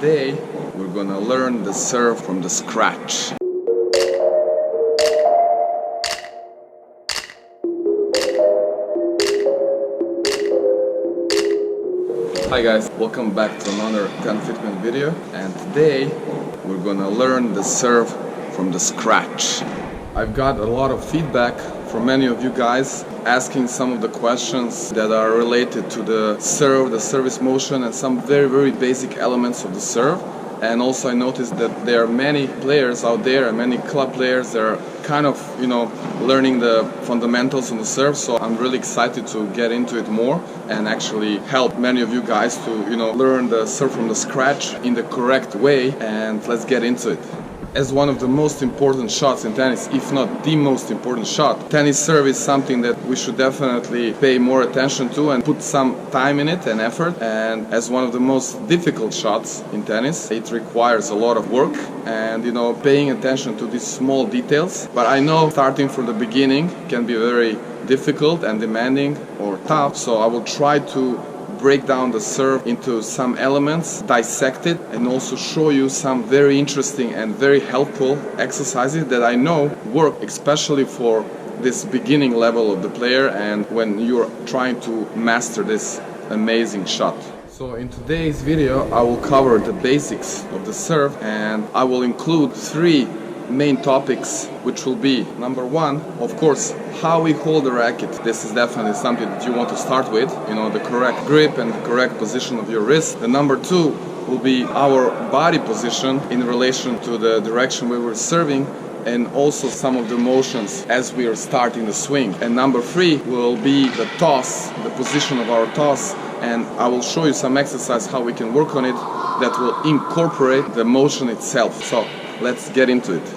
today we're gonna learn the serve from the scratch. Hi guys, welcome back to another TENFITMEN video, and today we're gonna learn the serve from the scratch. I've got a lot of feedback from many of you guys asking some of the questions that are related to the serve, the service motion, and some very basic elements of the serve. And also I noticed that there are many players out there and many club players that are kind of, learning the fundamentals on the serve. So I'm really excited to get into it more and actually help many of you guys to, learn the serve from the scratch in the correct way. And let's get into it. As one of the most important shots in tennis, if not the most important shot, tennis serve is something that we should definitely pay more attention to and put some time in it and effort. And as one of the most difficult shots in tennis, it requires a lot of work and paying attention to these small details. But I know starting from the beginning can be very difficult and demanding or tough, so I will try to break down the serve into some elements, dissect it, and also show you some very interesting and very helpful exercises that I know work especially for this beginning level of the player and when you're trying to master this amazing shot. So in today's video I will cover the basics of the serve, and I will include three main topics, which will be number one, of course, how we hold the racket. This is definitely something that you want to start with, the correct grip and the correct position of your wrist. The number two will be our body position in relation to the direction we were serving, and also some of the motions as we are starting the swing. And number three will be the toss, the position of our toss, and I will show you some exercise how we can work on it that will incorporate the motion itself. So let's get into it.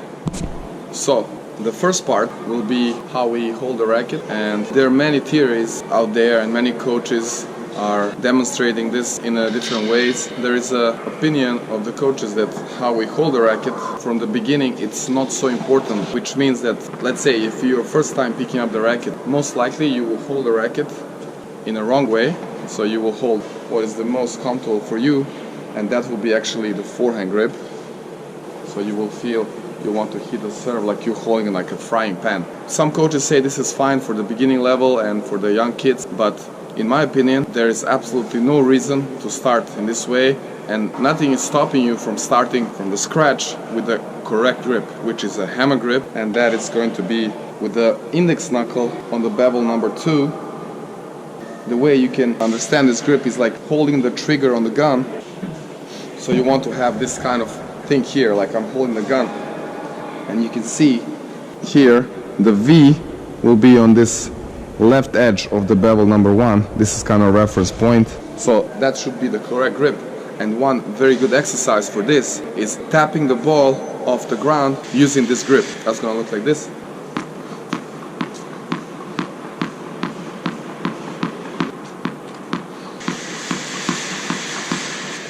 So the first part will be how we hold the racket, and there are many theories out there and many coaches are demonstrating this in different ways. There is an opinion of the coaches that how we hold the racket from the beginning, it's not so important, which means that, let's say, if you're first time picking up the racket, most likely you will hold the racket in a wrong way. So you will hold what is the most comfortable for you, and that will be actually the forehand grip. So you will feel you want to hit the serve like you're holding like a frying pan. Some coaches say this is fine for the beginning level and for the young kids, but in my opinion there is absolutely no reason to start in this way, and nothing is stopping you from starting from the scratch with the correct grip, which is a hammer grip, and that is going to be with the index knuckle on the bevel number 2. The way you can understand this grip is like holding the trigger on the gun. So you want to have this kind of thing here, like I'm holding the gun, and you can see here the V will be on this left edge of the bevel number 1. This is kind of a reference point, so that should be the correct grip. And one very good exercise for this is tapping the ball off the ground using this grip. That's gonna look like this.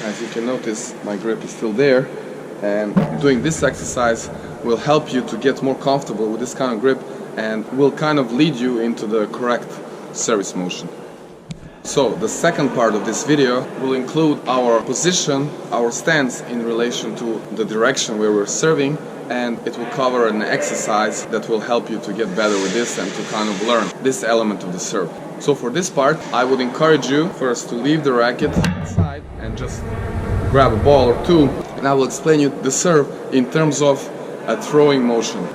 As you can notice, my grip is still there, and doing this exercise will help you to get more comfortable with this kind of grip and will kind of lead you into the correct service motion. So the second part of this video will include our position, our stance in relation to the direction where we're serving, and it will cover an exercise that will help you to get better with this and to kind of learn this element of the serve. So for this part, I would encourage you first to leave the racket aside and just grab a ball or two, and I will explain you the serve in terms of a throwing motion.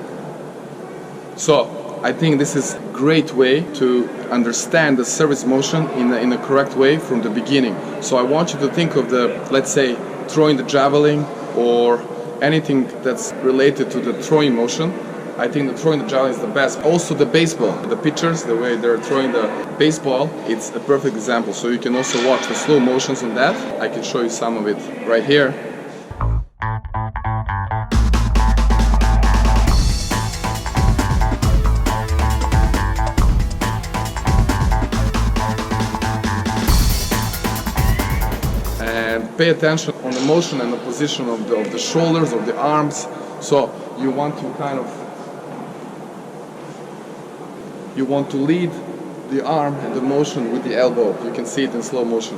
So I think this is a great way to understand the service motion in a correct way from the beginning. So I want you to think of let's say, throwing the javelin or anything that's related to the throwing motion. I think the throwing the javelin is the best. Also the baseball, the pitchers, the way they're throwing the baseball, it's a perfect example. So you can also watch the slow motions on that. I can show you some of it right here. And pay attention on the motion and the position of the shoulders, of the arms. So you want to lead the arm and the motion with the elbow. You can see it in slow motion.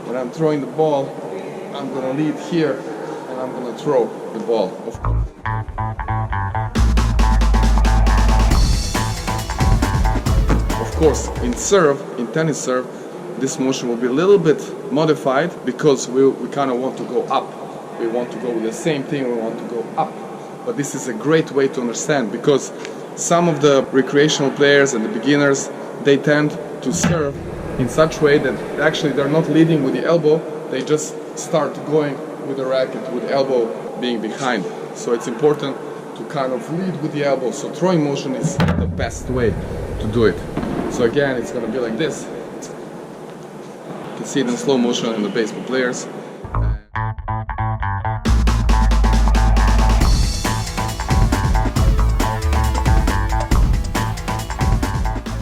When I'm throwing the ball, I'm gonna lead here and I'm gonna throw the ball, of course. Of course, in serve, in tennis serve, this motion will be a little bit modified because we kind of want to go up. We want to go with the same thing, we want to go up. But this is a great way to understand, because some of the recreational players and the beginners, they tend to serve in such way that actually they're not leading with the elbow, they just start going with the racket with the elbow being behind. So it's important to kind of lead with the elbow. So throwing motion is the best way to do it. So again, it's going to be like this. You can see it in slow motion in the baseball players.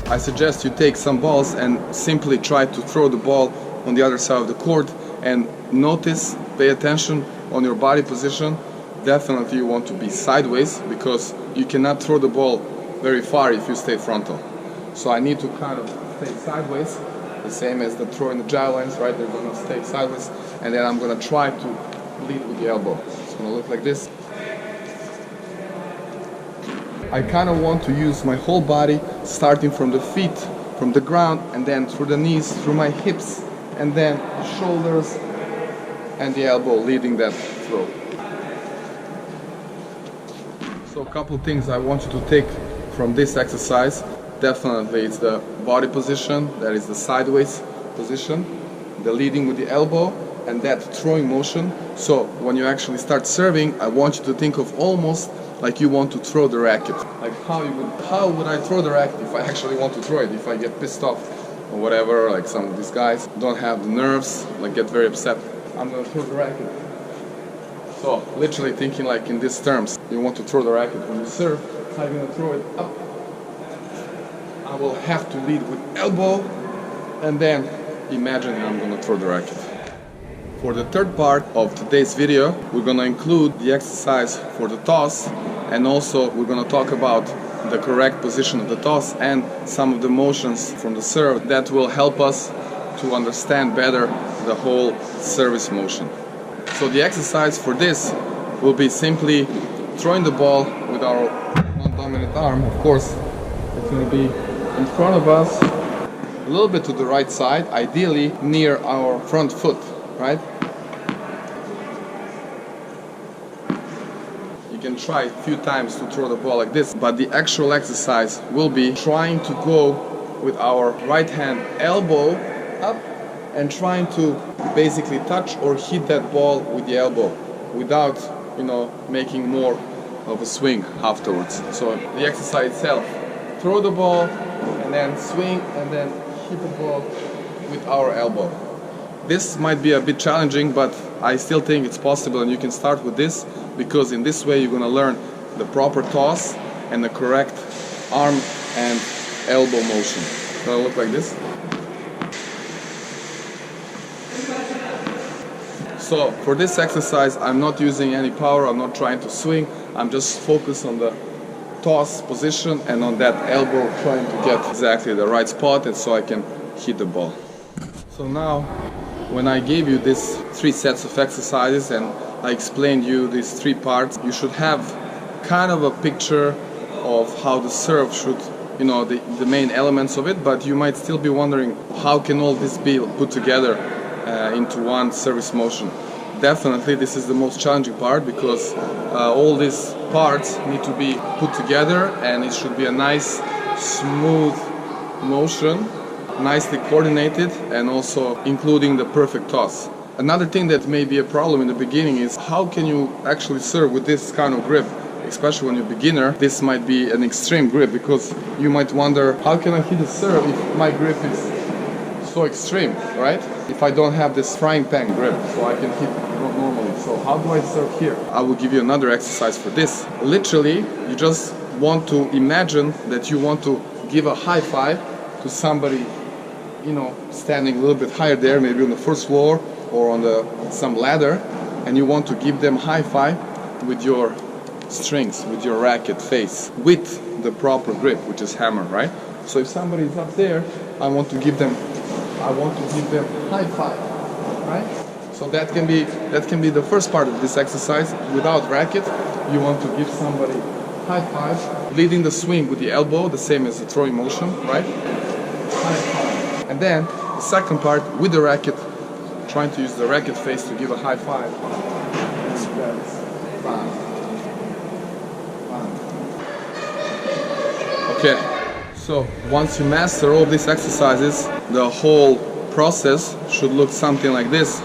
I suggest you take some balls and simply try to throw the ball on the other side of the court and notice, pay attention on your body position. Definitely you want to be sideways, because you cannot throw the ball very far if you stay frontal. So I need to kind of stay sideways, the same as the throwing the javelins, right? They're going to stay sideways, and then I'm going to try to lead with the elbow. It's going to look like this. I kind of want to use my whole body, starting from the feet, from the ground, and then through the knees, through my hips, and then the shoulders and the elbow, leading that throw. So a couple of things I want you to take from this exercise. Definitely it's the body position, that is the sideways position, the leading with the elbow, and that throwing motion. So when you actually start serving, I want you to think of almost like you want to throw the racket. Like how would I throw the racket if I actually want to throw it, if I get pissed off or whatever, like some of these guys don't have the nerves, like get very upset. I'm gonna throw the racket. So literally thinking like in these terms, you want to throw the racket. When you serve, how are you gonna throw it up? I will have to lead with elbow, and then imagine I'm gonna throw the racket. For the third part of today's video, we're gonna include the exercise for the toss, and also we're gonna talk about the correct position of the toss and some of the motions from the serve that will help us to understand better the whole service motion. So the exercise for this will be simply throwing the ball with our non-dominant arm. Of course, it's gonna be in front of us, a little bit to the right side, ideally near our front foot, right? You can try a few times to throw the ball like this, but the actual exercise will be trying to go with our right hand elbow up and trying to basically touch or hit that ball with the elbow without, making more of a swing afterwards. So the exercise itself, throw the ball and then swing and then hit the ball with our elbow. This might be a bit challenging, but I still think it's possible, and you can start with this, because in this way you're going to learn the proper toss and the correct arm and elbow motion. So it'll look like this. So for this exercise, I'm not using any power, I'm not trying to swing, I'm just focused on the toss position and on that elbow, trying to get exactly the right spot, and so I can hit the ball. So now, when I gave you these 3 sets of exercises and I explained you these 3 parts, you should have kind of a picture of how the serve should, the main elements of it, but you might still be wondering how can all this be put together into one service motion. Definitely this is the most challenging part, because all these parts need to be put together and it should be a nice smooth motion, nicely coordinated, and also including the perfect toss. Another thing that may be a problem in the beginning is how can you actually serve with this kind of grip, especially when you're a beginner. This might be an extreme grip, because you might wonder, how can I hit a serve if my grip is so extreme, right? If I don't have this frying pan grip, so I can hit normally. So how do I serve here? I will give you another exercise for this. Literally, you just want to imagine that you want to give a high five to somebody, standing a little bit higher there, maybe on the first floor or on some ladder, and you want to give them high five with your strings, with your racket face, with the proper grip, which is hammer, right? So if somebody is up there, I want to give them high five, right? So that can be the first part of this exercise. Without racket, you want to give somebody high five, leading the swing with the elbow, the same as the throwing motion, right? High five. And then the second part with the racket, trying to use the racket face to give a high five. Okay, so once you master all these exercises, the whole process should look something like this.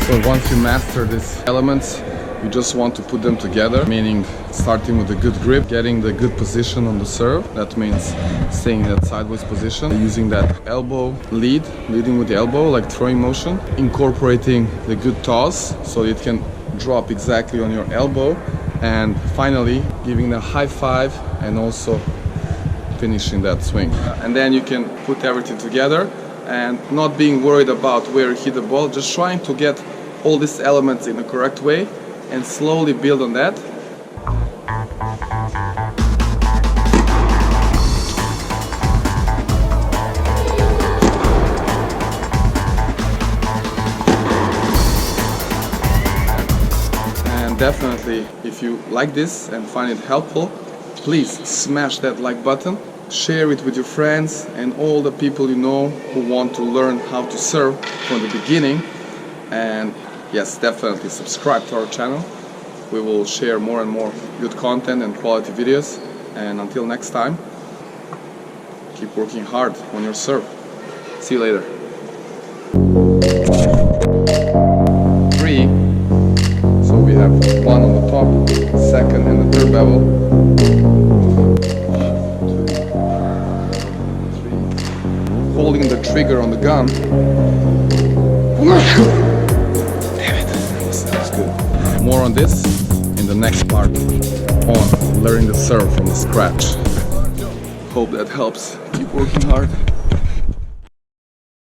So once you master these elements, you just want to put them together, meaning starting with a good grip, getting the good position on the serve. That means staying in that sideways position, using that elbow leading with the elbow, like throwing motion, incorporating the good toss so it can drop exactly on your elbow, and finally giving the high five and also finishing that swing. And then you can put everything together and not being worried about where you hit the ball, just trying to get all these elements in the correct way and slowly build on that. And definitely, if you like this and find it helpful, please smash that like button, share it with your friends and all the people you know who want to learn how to serve from the beginning. And yes, definitely subscribe to our channel. We will share more and more good content and quality videos. And until next time, keep working hard on your serve. See you later. 3. So we have 1 on the top, 2nd and the 3rd bevel. 2, 3. Holding the trigger on the gun. More on this in the next part on learning the serve from the scratch. Hope that helps. Keep working hard.